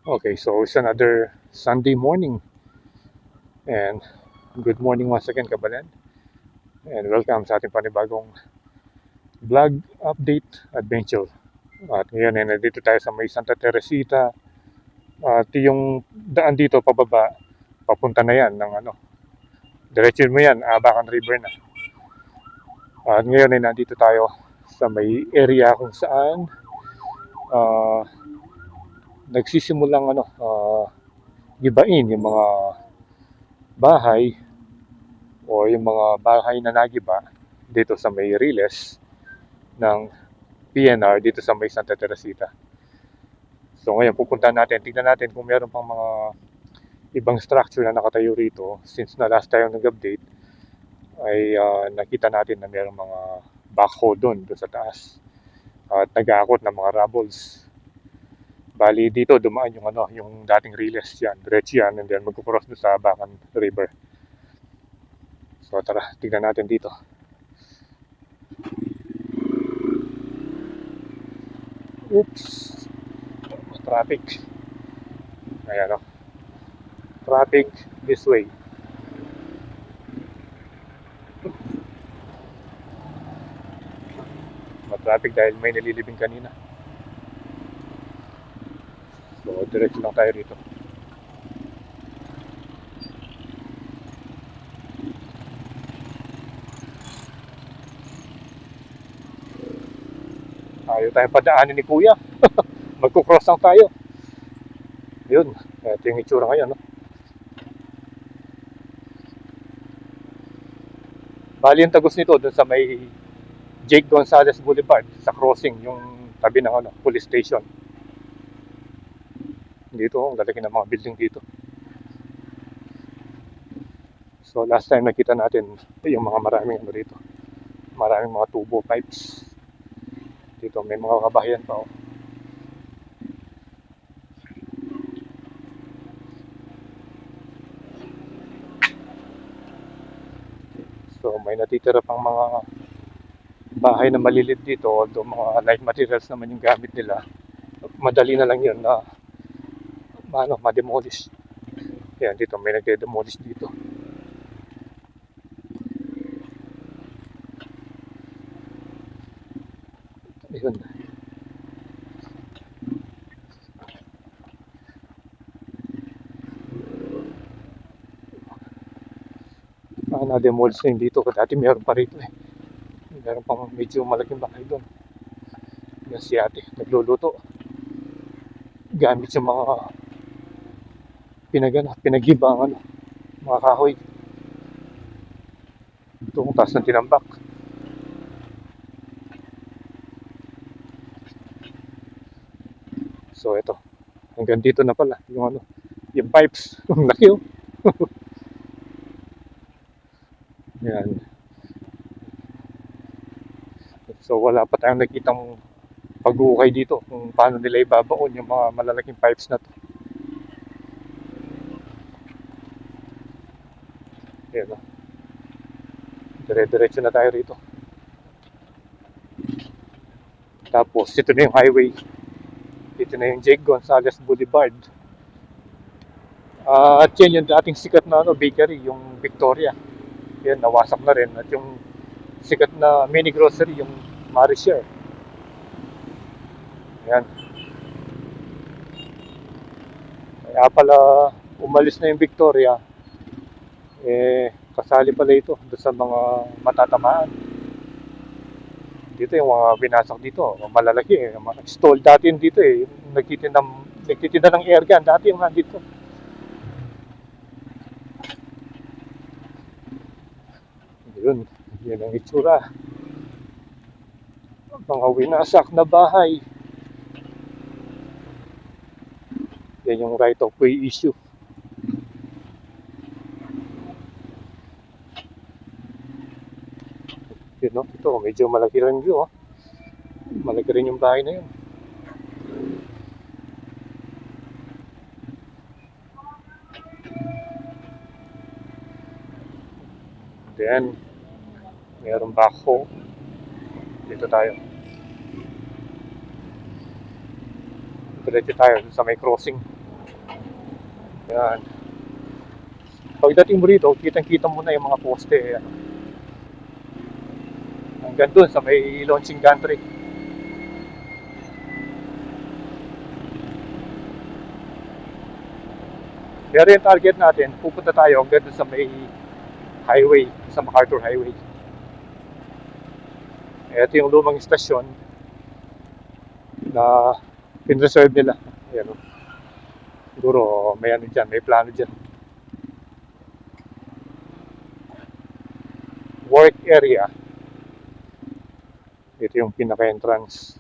Okay, so it's another Sunday morning, and good morning once again, Kabalan, and welcome sa ating panibagong vlog update adventure. At ngayon ay nandito tayo sa may Santa Teresita, at yung daan dito pababa, papunta na yan ng diretso mo yan, Abacan River na. At ngayon ay nandito tayo sa may area kung saan ah, nagsisimulang gibain yung mga bahay o yung mga bahay na nagiba dito sa may Riles ng PNR dito sa may Santa Teresita. So ngayon pupuntahan natin, tignan natin kung meron pang mga ibang structure na nakatayo rito since na last time nag-update ay nakita natin na merong mga backhoe doon sa taas at nag-aakot ng mga rubbles. Bali dito dumaan yung yung dating Riles yan, diretso yan and then magkukross doon sa Bacan River. So tara, tignan natin dito. Oops, traffic. Ayan o, traffic this way. Traffic dahil may nililibing kanina. So, diretso lang tayo rito. Ayaw tayong padaanin ni Kuya. Magkukross lang tayo. Yun, ito yung itsura ngayon. No? Bali yung tagos nito dun sa may Jake Gonzalez Boulevard sa crossing, yung tabi ng police station. Dito, ang lalaki ng mga building dito. So last time nakita natin yung mga maraming dito. Maraming mga tubo pipes. Dito may mga kabahayan pa. Oh. So may natitira pang mga bahay na malilit dito, although mga light materials naman yung gamit nila. Madali na lang yun na ma-demolish. Yan, dito may nagde-demolish dito. Ayun. Na-demolish na yun dito. Dati meron pa rito eh. Meron pang medyo malaking bahay doon. Yan si ate, nagluluto. Gamit yung mga pinagiba ang mga kahoy. Ito ang taas ng tinambak. So ito, hanggang dito na pala yung yung pipes. Ang laki oh. Yan. So wala pa tayong nakitang pag-uukay dito kung paano nila ibabaon yung mga malalaking pipes na to. Yan oh. Dire-diretso na tayo rito. Tapos ito na yung highway. Ito na yung Jake Gonzalez Boulevard. At yan yung dating sikat na bakery, yung Victoria. Yan, nawasak na rin. At yung sikat na mini grocery, yung Marishare. Yan. Kaya pala umalis na yung Victoria, kasali pala ito doon sa mga matatamaan. Dito yung mga binasak dito, malalaki eh. Mga stall dati yun dito eh. Yung nagtitinda ng airgun dati yung nandito. Yun, yun ang itsura. Mga winasak na bahay. Yan yung right of way issue. Yun, no? Ito, medyo malaki rin yun. Oh. Malaki rin yung bahay na yun. Then, mayroong backhoe. Dito tayo. Diretso tayo sa may crossing. Yan. Pagdating mo rito, kitang-kita mo na yung mga poste. Ano, hanggang dun sa may launching gantry. Pero yung target natin, pupunta tayo hanggang dun sa may highway, sa MacArthur Highway. Ito yung lumang istasyon na pinreserve nila. Ayan o. Siguro may ano dyan, may plano dyan. Work area. Ito yung pinaka-entrance.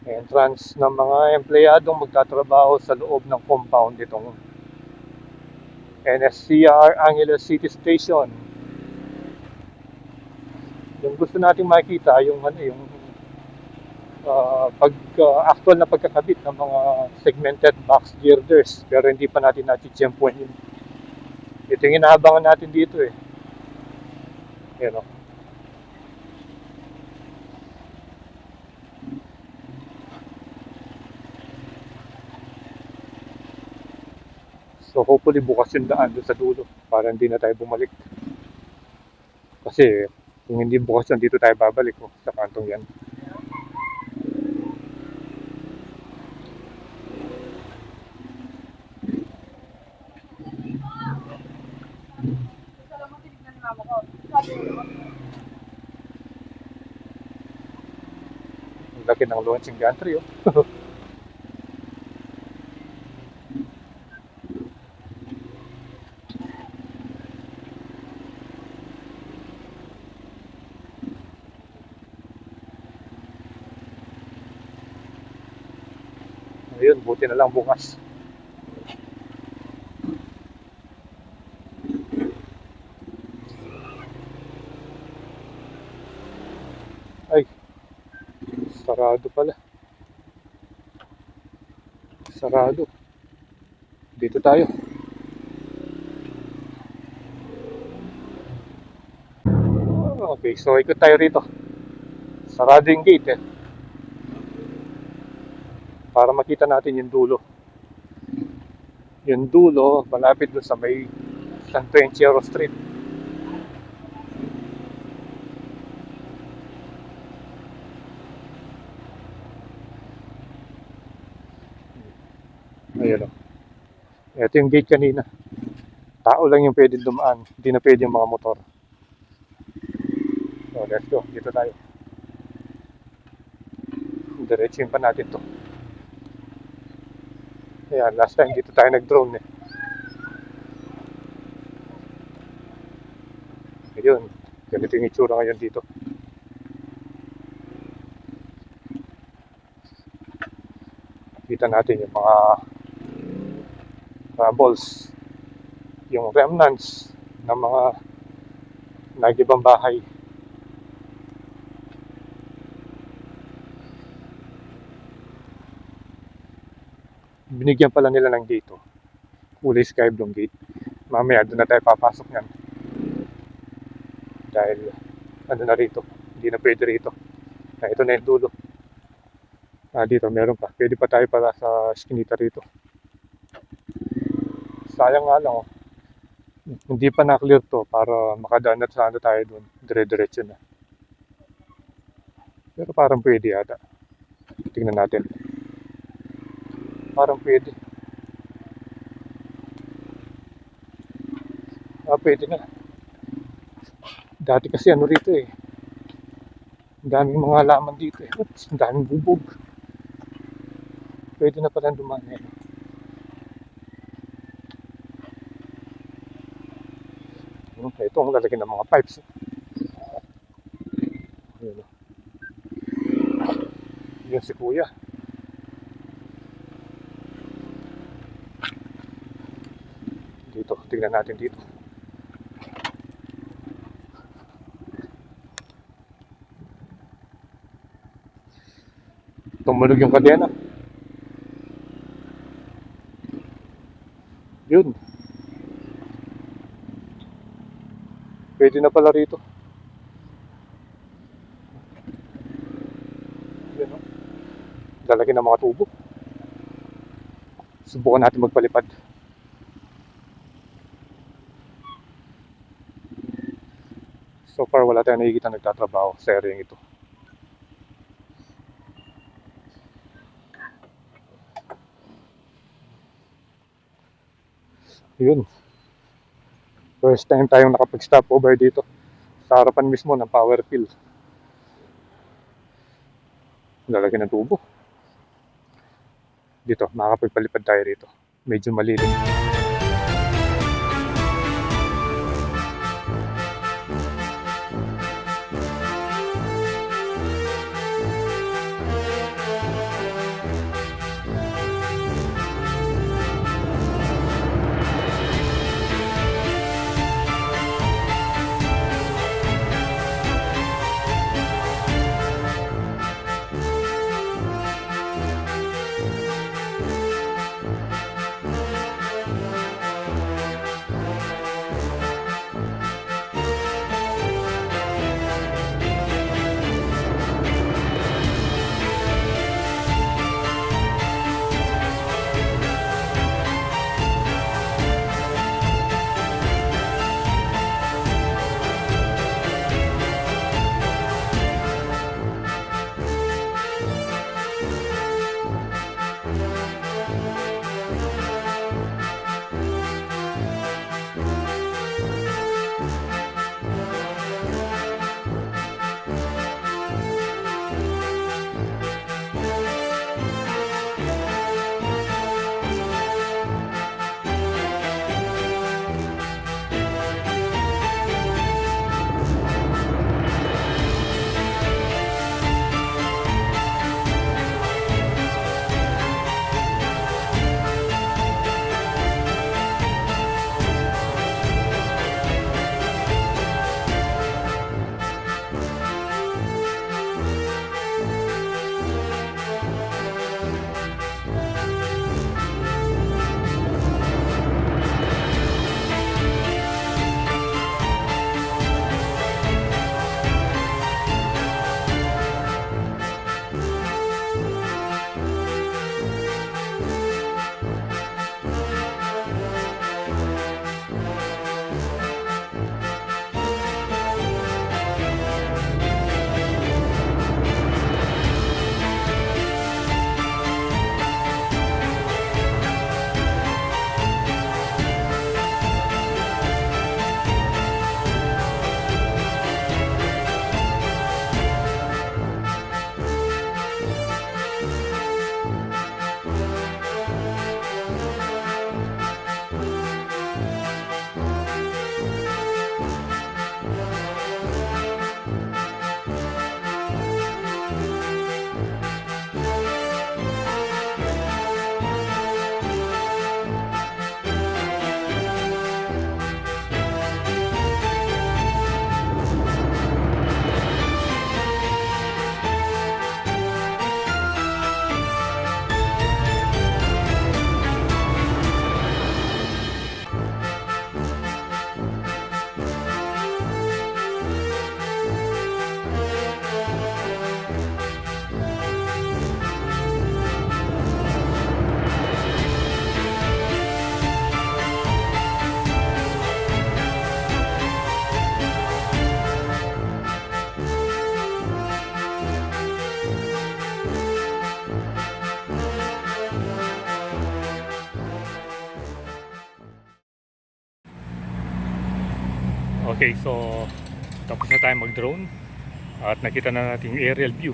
Entrance ng mga empleyadong magtatrabaho sa loob ng compound itong NSCR Angeles City Station. Yung gusto nating makita yung ano yung actual na pagkakabit ng mga segmented box girders, pero hindi pa natin natitiyempuan yun. Ito yung inaabangan natin dito eh. Yan o. So hopefully bukas yung daan doon sa dulo para hindi na tayo bumalik. Kasi kung hindi bukas yan, dito tayo babalik sa kantong yan. Ang laki ng launching gantry oh. Ayun, buti na lang bukas. Ay, sarado pala. Sarado. Dito tayo. Okay, so ikot tayo rito. Sarado yung gate eh. Para makita natin yung dulo. Yung dulo, malapit doon sa may Santo Enciero Street. Ayun o. Ito yung gate kanina. Tao lang yung pwede dumaan. Hindi na pwede yung mga motor. So, let's go. Dito tayo. Diretsuin pa natin to. Ayan, last time dito tayo nag-drone eh. Ayun. Ganito yung itsura ngayon dito. Kita natin yung mga rubbles. Yung remnants ng mga nagibang bahay. Binigyan pala nila ng gate oh. Kulay sky blue gate. Mamaya doon na tayo papasok yan. Dahil ano na rito. Hindi na pwede rito. Ito na yung dulo. Dito meron pa. Pwede pa tayo pala sa skinita rito. Sayang nga lang oh. Hindi pa na-clear to para makadaan at sana tayo doon. Dire-diretso na. Pero parang pwede yata. Tingnan natin. Parang pwede. Pwede na. Dati kasi ano rito eh. Ang daming mga halaman dito eh. Oops, ang daming bubog. Pwede na pala dumaan eh. Ito ang lalagyan ng mga pipes. Ayun, yun si kuya. Dito, tingnan natin dito. Tumunog yung kadena. Yun. Pwede na pala rito. Yun o. Lalagyan ng mga tubo. Subukan natin magpalipad. So far wala tayong nakikita nagtatrabaho sa area ito. Yun. First time tayong nakapag-stop over dito. Sa harapan mismo ng power fill. Lalagyan ng tubo. Dito, makakapagpalipad tayo rito. Medyo malilim. Okay, so tapos na tayo mag-drone at nakita na natin yung aerial view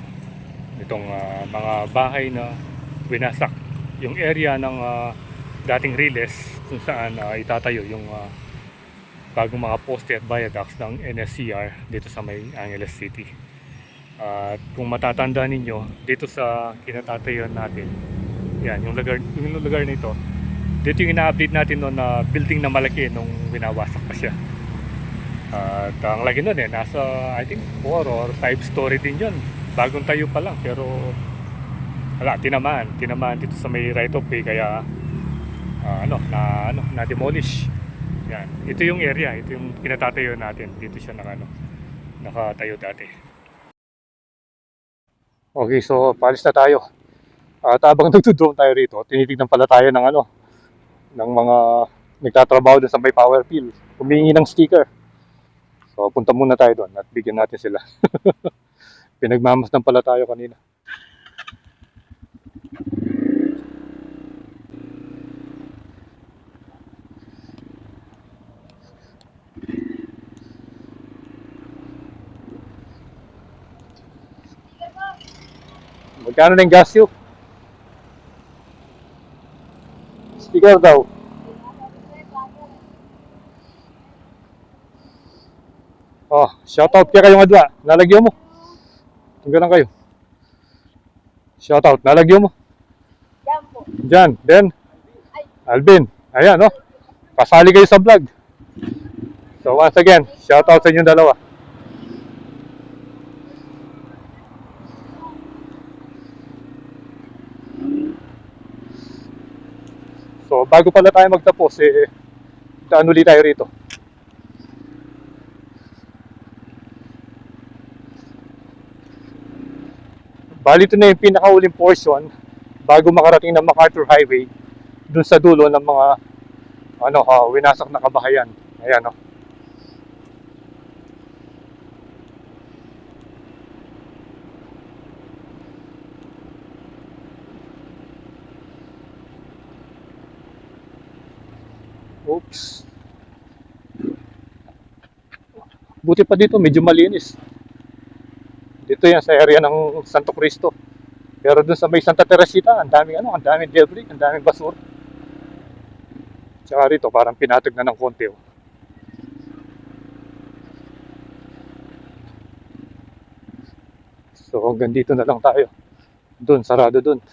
nitong mga bahay na winasak. Yung area ng dating Riles kung saan itatayo yung bagong mga poste at viaducts ng NSCR dito sa may Angeles City. At kung matatanda ninyo, dito sa kinatatayuan natin, yan, yung lugar nito, dito yung ina-update natin noon na building na malaki nung winawasak pa siya. At ang lagi nun nasa I think 4 or 5 story din yun. Bagong tayo pa lang, pero wala, tinamaan dito sa may right of way, kaya na-demolish. Yan. Ito yung area, ito yung kinatatayo natin. Dito siya nakatayo dati. Okay, so paalis na tayo. At habang nagdo-drone tayo rito, tinitignan pala tayo ng mga nagtatrabaho dun sa may power fill. Humingi ng sticker. So, punta muna tayo doon at bigyan natin sila. Pinagmamasdan pala tayo kanina. Magkano na yung gas you? Speaker daw. Oh, shoutout kaya kayong adwa. Nalagyan mo. Hanggang kayo. Shoutout. Nalagyan mo. Yan po. Diyan. Ben. Alvin. Ayan, no? Pasali kayo sa vlog. So, once again, shoutout sa inyong dalawa. So, bago pala tayo magtapos, daan ulit tayo rito. Bali, ito na yung pinakauling portion bago makarating ng MacArthur Highway dun sa dulo ng mga winasak na kabahayan. Ayan, no? Oops. Buti pa dito, medyo malinis. Dito yan sa area ng Santo Cristo. Pero dun sa may Santa Teresita, ang daming debris, ang daming basura. Tsaka rito, parang pinatag na ng konti. Oh. So, hanggang dito na lang tayo. Dun, sarado dun.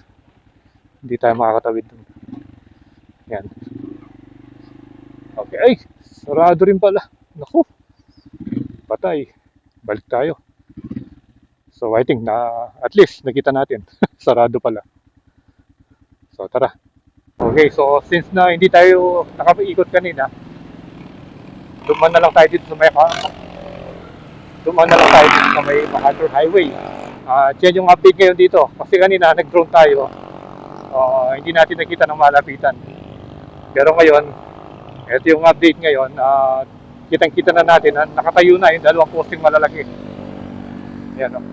Hindi tayo makakatawid dun. Yan. Okay, ay, sarado rin pala. Naku, patay. Balik tayo. So, I think na at least nakita natin. Sarado pala. So, tara. Okay, so since na hindi tayo nakapaikot kanina, dumaan na lang tayo dito sa may MacArthur Highway. Yan yung update ngayon dito. Kasi kanina nag-drone tayo. Hindi natin nakita ng malapitan. Pero ngayon, ito yung update ngayon. Kitang-kita na natin na nakatayo na yung dalawang posting malalaki. Ayan, oh.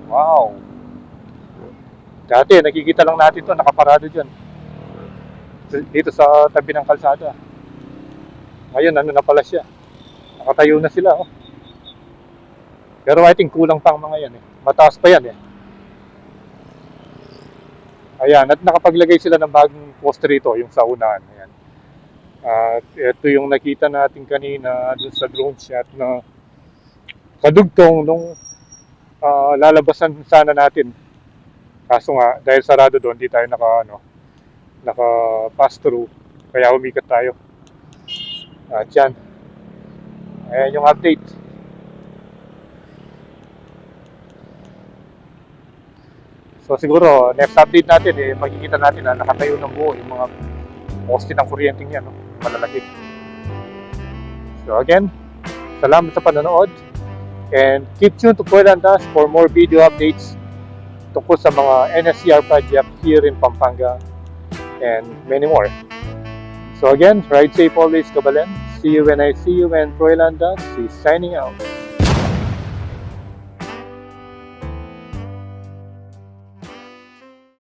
Wow. Dati nakikita lang natin to, nakaparado dyan. Dito sa tabi ng kalsada. Ngayon, ano na pala siya. Nakatayo na sila, oh. Pero I think kulang pa ang mga yan, eh. Mataas pa yan, eh. Ayan, at nakapaglagay sila ng bagong poste rito, yung sa unahan. Ayan. At ito yung nakita natin kanina dun sa drone shot na kadugtong nung lalabasan sana natin. Kaso nga, dahil sarado doon, di tayo naka-pass through. Kaya umikat tayo. At yan. Ayan yung update. So siguro, next update natin, makikita natin na nakatayo ng buo yung mga poste ng kuryenteng yan, no? Malalaki. So again, salamat sa panonood. And keep tuned to Poylandas for more video updates tungkol sa mga NSCR project here in Pampanga and many more. So again, ride safe always, Kabalen. See you when I see you, and Poylandas is signing out.